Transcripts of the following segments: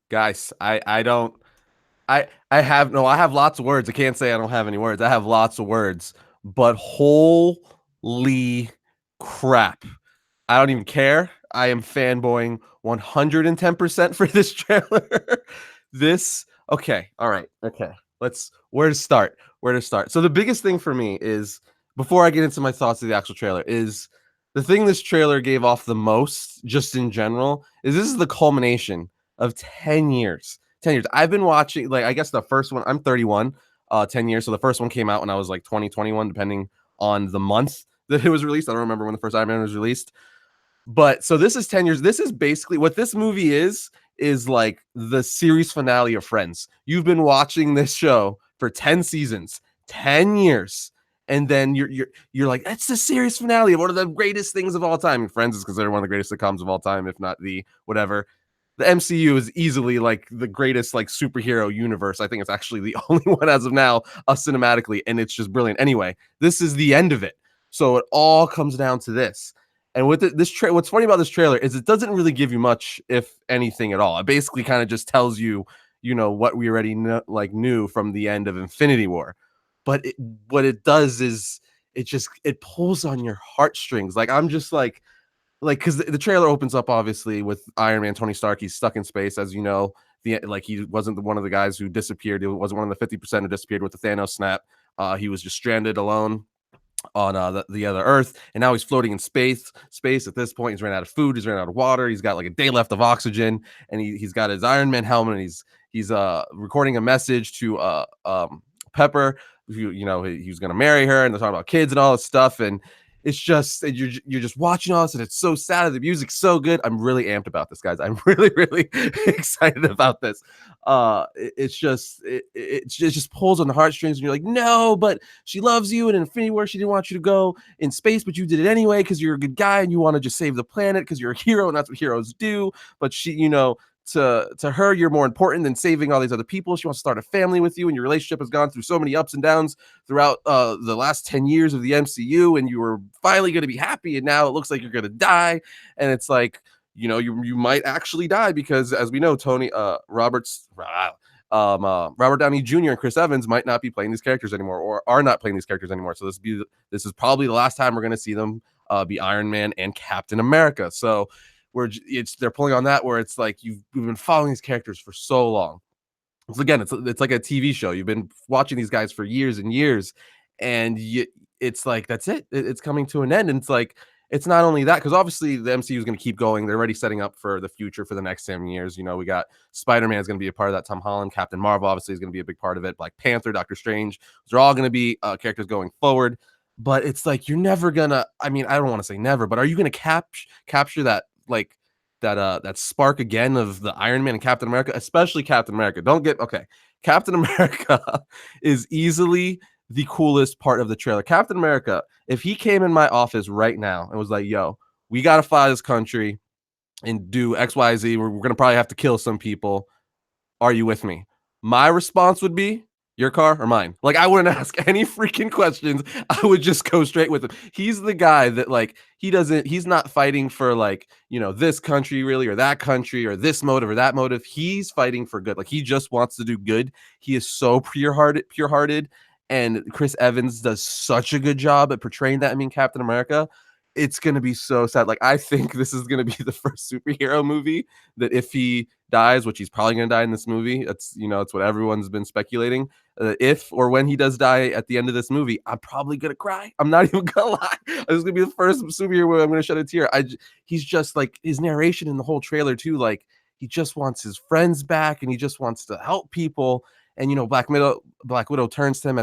Guys, I don't I have no I have lots of words. I can't say I don't have any words. I have lots of words, but holy crap. I don't even care. I am fanboying 110% for this trailer. this okay, all right. Okay. Let's where to start? Where to start? So the biggest thing for me is before I get into my thoughts of the actual trailer is the thing this trailer gave off the most just in general is this is the culmination of 10 years. 10 years. I've been watching like I guess the first one I'm 31 10 years so the first one came out when I was like 2021 depending on the month that it was released. I don't remember when the first Iron Man was released, but so this is 10 years. This is basically what this movie is like the series finale of Friends. You've been watching this show for 10 seasons, 10 years. And then you're like, that's the series finale of one of the greatest things of all time. And Friends is considered one of the greatest sitcoms of all time, if not the whatever. The MCU is easily like the greatest like superhero universe. I think it's actually the only one as of now, cinematically, and it's just brilliant. Anyway, this is the end of it. So it all comes down to this. And with what's funny about this trailer is it doesn't really give you much, if anything at all. It basically kind of just tells you, what we already knew from the end of Infinity War. But what it does is it pulls on your heartstrings. Like I'm just because the trailer opens up obviously with Iron Man, Tony Stark. He's stuck in space, as you know. He wasn't one of the guys who disappeared. He wasn't one of the 50% who disappeared with the Thanos snap. He was just stranded alone on the other Earth, and now he's floating in space. Space at this point, he's ran out of food, he's ran out of water, he's got like a day left of oxygen, and he's got his Iron Man helmet, and he's recording a message to Pepper, who he was gonna marry her, and they're talking about kids and all this stuff, and it's just you're just watching all this, and it's so sad. The music's so good. I'm really amped about this, guys. I'm really excited about this. It just pulls on the heartstrings, and you're like, no, but she loves you, and in Infinity War, she didn't want you to go in space, but you did it anyway because you're a good guy and you want to just save the planet because you're a hero, and that's what heroes do. But she, to her, you're more important than saving all these other people. She wants to start a family with you, and your relationship has gone through so many ups and downs throughout the last 10 years of the MCU, and you were finally going to be happy, and now it looks like you're going to die. And it's like, you might actually die because, as we know, Robert Downey Jr. and Chris Evans might not be playing these characters anymore, or are not playing these characters anymore. So this is probably the last time we're going to see them be Iron Man and Captain America. So they're pulling on that where it's like we've been following these characters for so long. So again, it's like a TV show. You've been watching these guys for years and years, and it's like that's it. It's coming to an end, and it's like it's not only that because obviously the MCU is going to keep going. They're already setting up for the future for the next 7 years. We got Spider-Man is going to be a part of that. Tom Holland, Captain Marvel obviously is going to be a big part of it. Black Panther, Doctor Strange, they're all going to be characters going forward. But it's like you're never gonna. I mean, I don't want to say never, but are you going to capture that that spark again of the Iron Man and Captain America, especially Captain America? Captain America is easily the coolest part of the trailer. Captain America, if he came in my office right now and was like, yo, we got to fly this country and do XYZ, we're going to probably have to kill some people. Are you with me? My response would be, your car or mine? Like, I wouldn't ask any freaking questions. I would just go straight with him. He's the guy that he's not fighting for this country really, or that country, or this motive or that motive. He's fighting for good. Like, he just wants to do good. He is so pure-hearted. And Chris Evans does such a good job at portraying that. I mean, Captain America, it's going to be so sad. Like, I think this is going to be the first superhero movie that if he dies, which he's probably going to die in this movie, it's what everyone's been speculating. If or when he does die at the end of this movie, I'm probably going to cry. I'm not even going to lie. This is going to be the first superhero where I'm going to shed a tear. He's just like his narration in the whole trailer too. Like, he just wants his friends back and he just wants to help people. And, Black Widow turns to him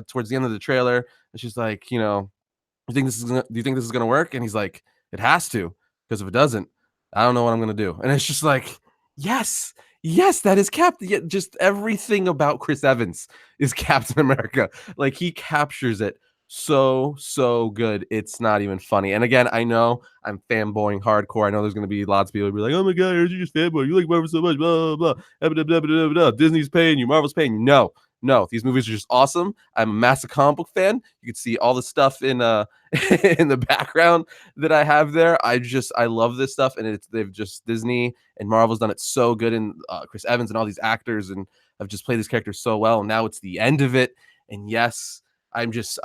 towards the end of the trailer, and she's like, do you think this is gonna work? And he's like, it has to, because if it doesn't, I don't know what I'm gonna do. And it's just like, yes, that is Captain. Just everything about Chris Evans is Captain America. Like, he captures it so good. It's not even funny. And again, I know I'm fanboying hardcore. I know there's gonna be lots of people who be like, oh my god, you're just fanboy. You like Marvel so much, blah blah blah. Disney's paying you, Marvel's paying you. No, No, these movies are just awesome. I'm a massive comic book fan. You can see all the stuff in in the background that I have there. I love this stuff, and they've just Disney and Marvel's done it so good, and Chris Evans and all these actors and have just played these characters so well. And now it's the end of it, and yes, I'm just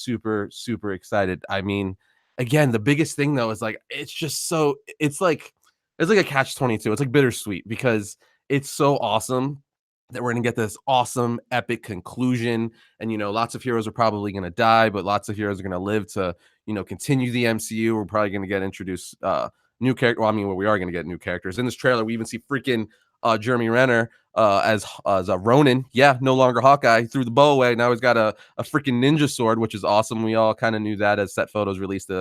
super excited. I mean, again, the biggest thing though is like it's just so it's like a catch 22. It's like bittersweet because it's so awesome that we're gonna get this awesome epic conclusion. And lots of heroes are probably gonna die, but lots of heroes are gonna live to continue the MCU. We're probably gonna get introduced new character. Well, I mean, we are gonna get new characters in this trailer. We even see freaking Jeremy Renner as a Ronin. Yeah, no longer Hawkeye. Threw the bow away. Now he's got a freaking ninja sword, which is awesome. We all kind of knew that as set photos released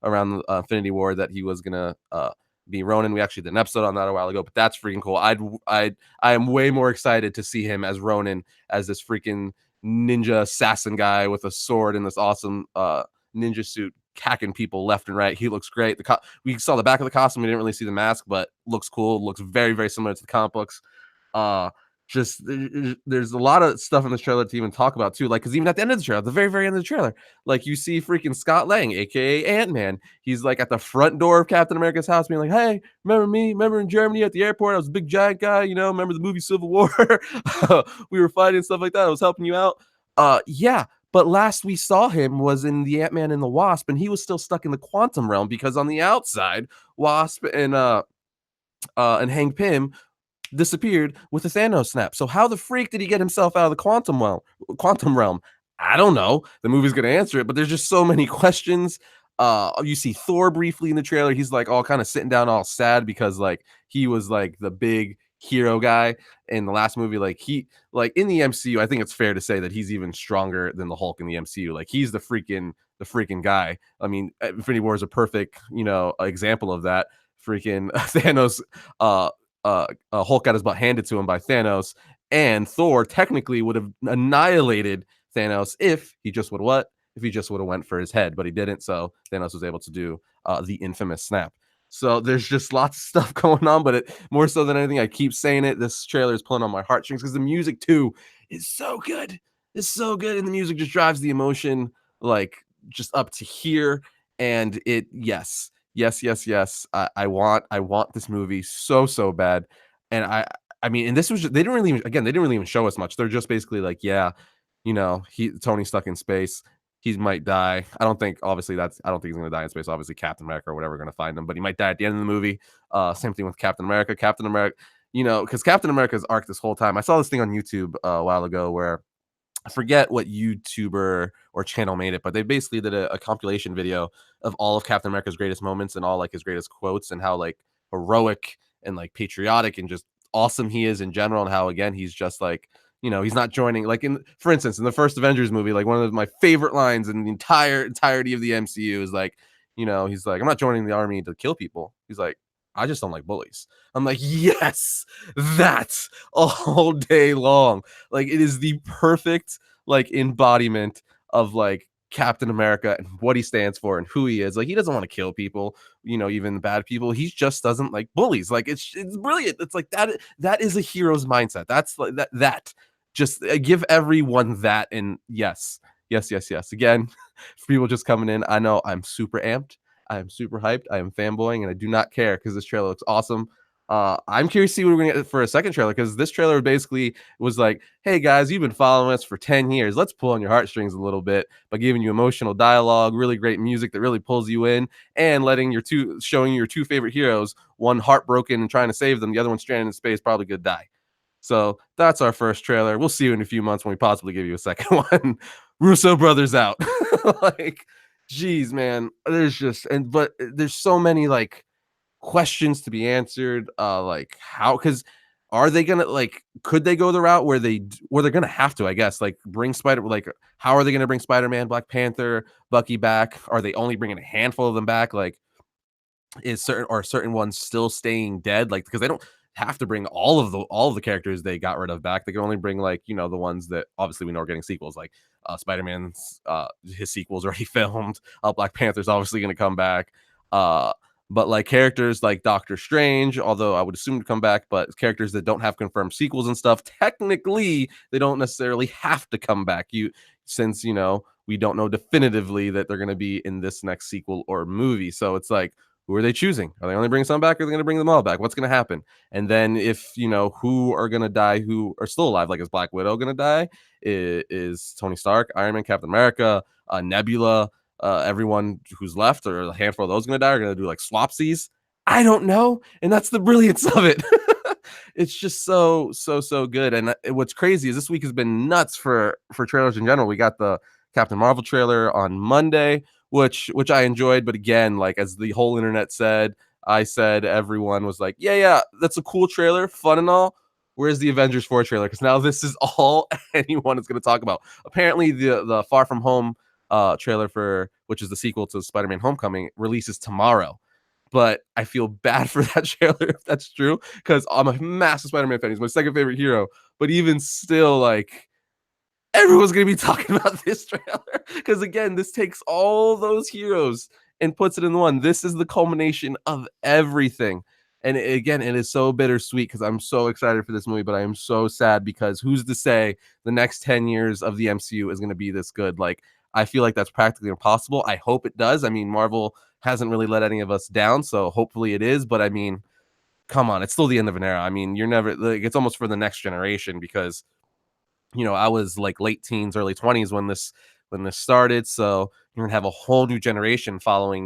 around Infinity War that he was gonna be Ronin. We actually did an episode on that a while ago, but that's freaking cool. I am way more excited to see him as Ronin, as this freaking ninja assassin guy with a sword and this awesome ninja suit hacking people left and right. He looks great. We saw the back of the costume. We didn't really see the mask, but looks cool. Looks very similar to the comic books. Uh, just there's a lot of stuff in this trailer to even talk about too. Like, because even at the end of the trailer, the very end of the trailer, like you see freaking Scott Lang, aka Ant-Man. He's like at the front door of Captain America's house, being like, "Hey, remember me? Remember in Germany at the airport? I was a big giant guy. Remember the movie Civil War? We were fighting stuff like that. I was helping you out." Yeah. But last we saw him was in the Ant-Man and the Wasp, and he was still stuck in the quantum realm because on the outside, Wasp and Hank Pym disappeared with the Thanos snap. So how the freak did he get himself out of the quantum realm? Quantum realm? I don't know. The movie's gonna answer it, but there's just so many questions. You see Thor briefly in the trailer. He's like all kind of sitting down, all sad because like he was like the big hero guy in the last movie. Like in the MCU, I think it's fair to say that he's even stronger than the Hulk in the MCU. Like he's the freaking guy. I mean, Infinity War is a perfect example of that. Freaking Thanos Hulk got his butt handed to him by Thanos, and Thor technically would have annihilated Thanos if he just would what? If he just would have went for his head, but he didn't. So Thanos was able to do the infamous snap. So there's just lots of stuff going on, but more so than anything, I keep saying it. This trailer is pulling on my heartstrings because the music too is so good. It's so good, and the music just drives the emotion like just up to here. And yes. I want this movie so bad. And I mean, and this was they didn't really even show us much. They're just basically like, yeah, Tony's stuck in space. He might die. I don't think he's gonna die in space. Obviously, Captain America or whatever gonna find him, but he might die at the end of the movie. Same thing with Captain America. Because Captain America's arc this whole time. I saw this thing on YouTube a while ago where I forget what YouTuber or channel made it, but they basically did a compilation video of all of Captain America's greatest moments and all like his greatest quotes and how like heroic and like patriotic and just awesome he is in general, and how again he's just like he's not joining like for instance in the first Avengers movie, like one of my favorite lines in the entirety of the MCU is like he's like, "I'm not joining the army to kill people." He's like, "I just don't like bullies." I'm like, yes, that's all day long. Like it is the perfect like embodiment of like Captain America and what he stands for and who he is. Like he doesn't want to kill people, even bad people. He just doesn't like bullies. Like it's brilliant. It's like that is a hero's mindset. That's like that just give everyone that. And yes. Again, for people just coming in, I know I'm super amped. I am super hyped. I am fanboying, and I do not care because this trailer looks awesome. I'm curious to see what we're gonna get for a second trailer, because this trailer basically was like, "Hey guys, you've been following us for 10 years. Let's pull on your heartstrings a little bit by giving you emotional dialogue, really great music that really pulls you in, and showing you your two favorite heroes, one heartbroken and trying to save them, the other one stranded in space, probably gonna die." So that's our first trailer. We'll see you in a few months when we possibly give you a second one. Russo brothers out. Like, geez, man. But there's so many like questions to be answered. Like how? Because are they gonna like? Could they go the route where they're gonna have to? I guess like bring how are they gonna bring Spider-Man, Black Panther, Bucky back? Are they only bringing a handful of them back? Like, are certain ones still staying dead? Like, because they don't have to bring all of the characters they got rid of back. They can only bring like the ones that obviously we know are getting sequels, like Spider-Man's his sequel's already filmed. Black Panther's obviously going to come back. But like characters like Doctor Strange, although I would assume to come back, but characters that don't have confirmed sequels and stuff, technically they don't necessarily have to come back. Since we don't know definitively that they're going to be in this next sequel or movie. So it's like, who are they choosing? Are they only bringing some back, or are they going to bring them all back? What's going to happen? And then if who are going to die, who are still alive, like is Black Widow going to die? Is Tony Stark, Iron Man, Captain America, Nebula, everyone who's left, or a handful of those going to die, are going to do like swapsies. I don't know, and that's the brilliance of it. It's just so good. And what's crazy is this week has been nuts for trailers in general. We got the Captain Marvel trailer on Monday, which I enjoyed, but again, like as the whole internet said, I said, everyone was like, yeah, that's a cool trailer, fun and all. Where's the Avengers 4 trailer? Because now this is all anyone is going to talk about. Apparently, the Far From Home trailer, for which is the sequel to Spider-Man Homecoming, releases tomorrow. But I feel bad for that trailer if that's true, because I'm a massive Spider-Man fan. He's my second favorite hero. But even still, like, everyone's gonna be talking about this trailer, because again, this takes all those heroes and puts it in one. This is the culmination of everything. And again, it is so bittersweet because I'm so excited for this movie, but I am so sad because who's to say the next 10 years of the MCU is going to be this good? Like, I feel like that's practically impossible. I hope it does. I mean, Marvel hasn't really let any of us down, so hopefully it is. But I mean, come on, it's still the end of an era. I mean, you're never like, it's almost for the next generation, because I was like late teens, early 20s when this started. So you're gonna have a whole new generation following,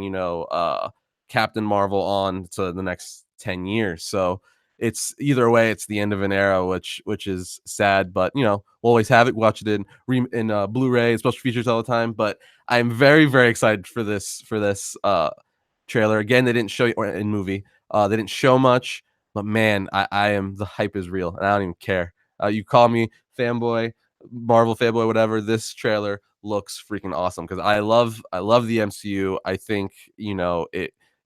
Captain Marvel on to the next 10 years. So it's either way, it's the end of an era, which is sad. But we'll always have it. Watch it in Blu-ray, special features all the time. But I'm very, very excited for this trailer. Again, they didn't show you, or in movie. They didn't show much, but man, I am, the hype is real, and I don't even care. You call me fanboy, Marvel fanboy, whatever. This trailer looks freaking awesome because I love the MCU. I think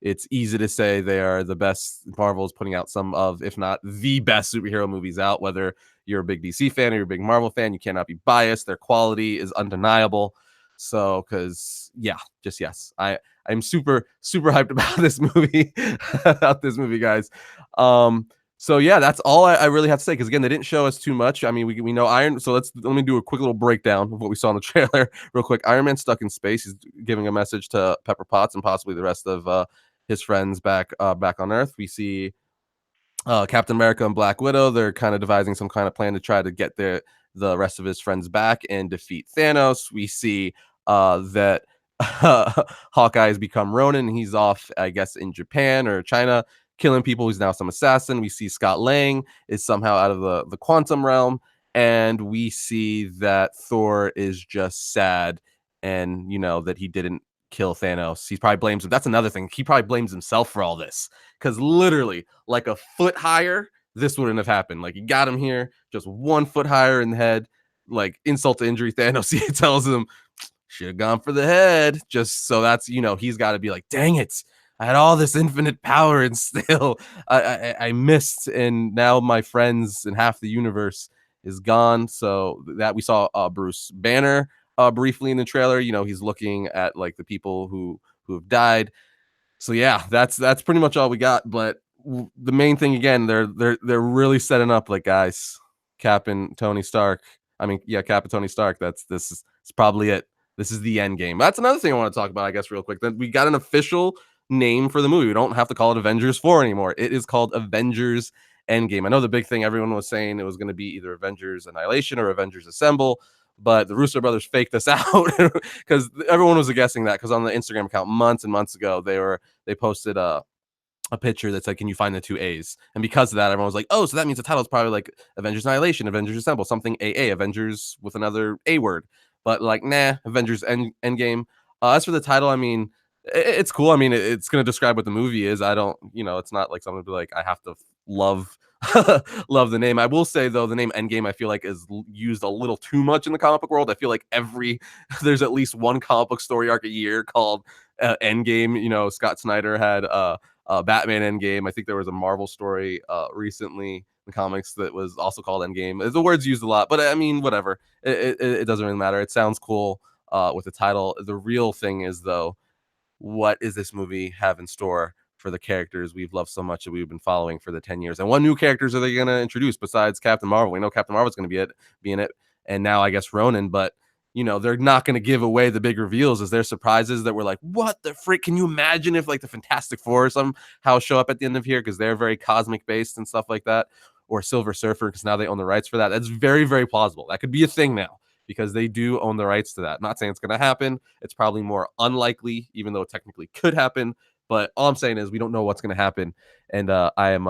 it's easy to say they are the best. Marvel's putting out some of, if not the best superhero movies out. Whether you're a big DC fan or you're a big Marvel fan, you cannot be biased. Their quality is undeniable. So, because just yes, I'm super super hyped about this movie, guys. So yeah, that's all I really have to say. Because again, they didn't show us too much. I mean, we know Iron. So let me do a quick little breakdown of what we saw in the trailer, real quick. Iron Man's stuck in space. He's giving a message to Pepper Potts and possibly the rest of his friends back on Earth. We see Captain America and Black Widow. They're kind of devising some kind of plan to try to get the rest of his friends back and defeat Thanos. We see that Hawkeye has become Ronin. He's off, I guess, in Japan or China, killing people. He's now some assassin. We see Scott Lang is somehow out of the quantum realm, and we see that Thor is just sad, and that he didn't kill Thanos. He probably blames him. That's another thing. He probably blames himself for all this, because literally, like a foot higher, this wouldn't have happened. Like, he got him here just 1 foot higher in the head, like insult to injury. Thanos, he tells him, should have gone for the head, just so that's he's got to be like, dang it, I had all this infinite power and still I missed, and now my friends and half the universe is gone. So that we saw Bruce Banner briefly in the trailer. He's looking at like the people who have died. So yeah, that's pretty much all we got. But the main thing, again, they're really setting up, like, guys, Cap and Tony Stark. I mean, yeah, Cap and Tony Stark. This is probably it. This is the end game. That's another thing I want to talk about, I guess, real quick. Then we got an official name for the movie. We don't have to call it Avengers 4 anymore. It is called Avengers Endgame. I know the big thing everyone was saying, it was going to be either Avengers Annihilation or Avengers Assemble, but the Russo brothers faked this out because everyone was guessing that, because on the Instagram account months and months ago, they posted a picture that said, can you find the 2 A's? And because of that, everyone was like, oh, so that means the title is probably like Avengers Annihilation, Avengers Assemble, something AA, Avengers with another A word. But like, nah, Avengers Endgame. As for the title, I mean, it's cool. I mean, it's going to describe what the movie is. I don't, it's not like something to be like, I have to love love the name. I will say, though, the name Endgame, I feel like, is used a little too much in the comic book world. I feel like there's at least one comic book story arc a year called Endgame. Scott Snyder had Batman Endgame. I think there was a Marvel story recently in comics that was also called Endgame. The word's used a lot, but I mean, whatever. It doesn't really matter. It sounds cool with the title. The real thing is, though, what does this movie have in store for the characters we've loved so much that we've been following for the 10 years. And what new characters are they going to introduce besides Captain Marvel? We know Captain Marvel's going to be in it, and now I guess Ronan, but they're not going to give away the big reveals. Is there surprises that we're like, what the frick? Can you imagine if like the Fantastic Four somehow show up at the end of here because they're very cosmic based and stuff like that, or Silver Surfer because now they own the rights for that? That's very, very plausible. That could be a thing now because they do own the rights to that. I'm not saying it's going to happen. It's probably more unlikely, even though it technically could happen. But all I'm saying is we don't know what's going to happen, and I am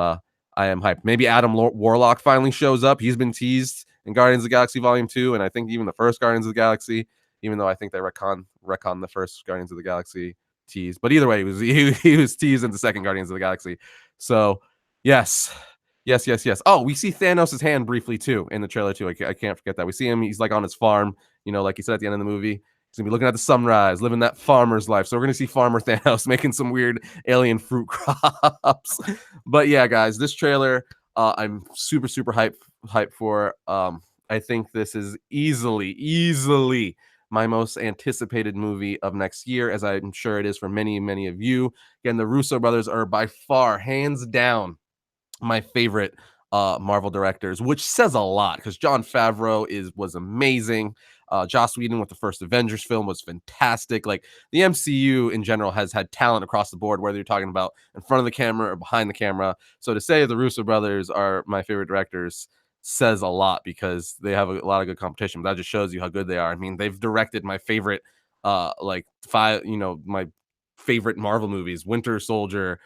hyped. Maybe Adam Warlock finally shows up. He's been teased in Guardians of the Galaxy Volume 2, and I think even the first Guardians of the Galaxy, even though I think they retcon the first Guardians of the Galaxy tease. But either way, he was teased in the second Guardians of the Galaxy. So yes. Oh, we see Thanos' hand briefly too in the trailer too. I can't forget that. We see him. He's like on his farm, like he said at the end of the movie. He's gonna be looking at the sunrise, living that farmer's life. So we're gonna see Farmer Thanos making some weird alien fruit crops. But yeah, guys, this trailer, I'm super hyped for. I think this is easily my most anticipated movie of next year, as I'm sure it is for many of you. Again, the Russo brothers are by far, hands down, my favorite Marvel directors, which says a lot because Jon Favreau was amazing. Joss Whedon with the first Avengers film was fantastic. Like the MCU in general has had talent across the board, whether you're talking about in front of the camera or behind the camera. So to say the Russo brothers are my favorite directors says a lot because they have a lot of good competition. But that just shows you how good they are. I mean, they've directed my favorite, my favorite Marvel movies: Winter Soldier,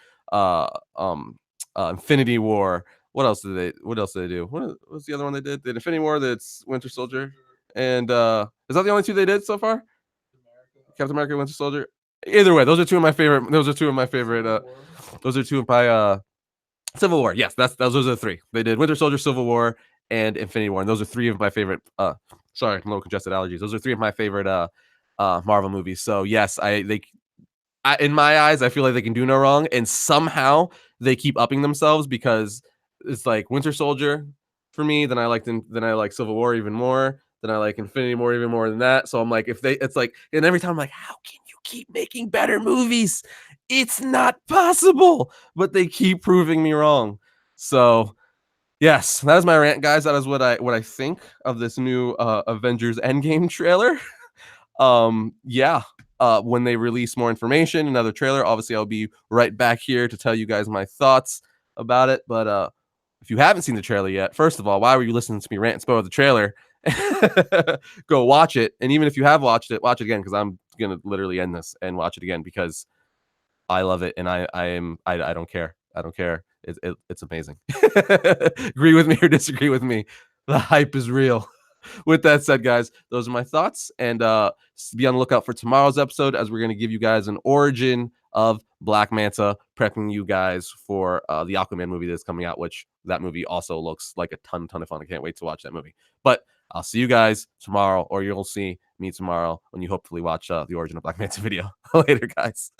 Infinity War. What else did they do? What was the other one they did? Did Infinity War, that's Winter Soldier. And is that the only two they did so far? Captain America, Winter Soldier. Either way, those are two of my favorite. Those are two of my Civil War. Yes, those are the three. They did Winter Soldier, Civil War, and Infinity War. And those are three of my favorite. Sorry, I'm a little congested allergies. Those are three of my favorite Marvel movies. So yes, in my eyes, I feel like they can do no wrong, and somehow they keep upping themselves because it's like Winter Soldier for me. Then I like Civil War even more. Then I like Infinity War even more than that. So I'm like, it's like, and every time I'm like, how can you keep making better movies? It's not possible, but they keep proving me wrong. So yes, that is my rant, guys. That is what I think of this new Avengers Endgame trailer. Yeah. When they release more information, another trailer, obviously I'll be right back here to tell you guys my thoughts about it. But if you haven't seen the trailer yet, first of all, why were you listening to me rant and spoil the trailer? Go watch it. And even if you have watched it, watch it again, because I'm gonna literally end this and watch it again because I love it, and I don't care. I don't care. It's amazing. Agree with me or disagree with me. The hype is real. With that said, guys, those are my thoughts, and be on the lookout for tomorrow's episode, as we're going to give you guys an origin of Black Manta, prepping you guys for the Aquaman movie that's coming out, which that movie also looks like a ton of fun. I can't wait to watch that movie. But I'll see you guys tomorrow, or you'll see me tomorrow when you hopefully watch the origin of Black Manta video. Later, guys.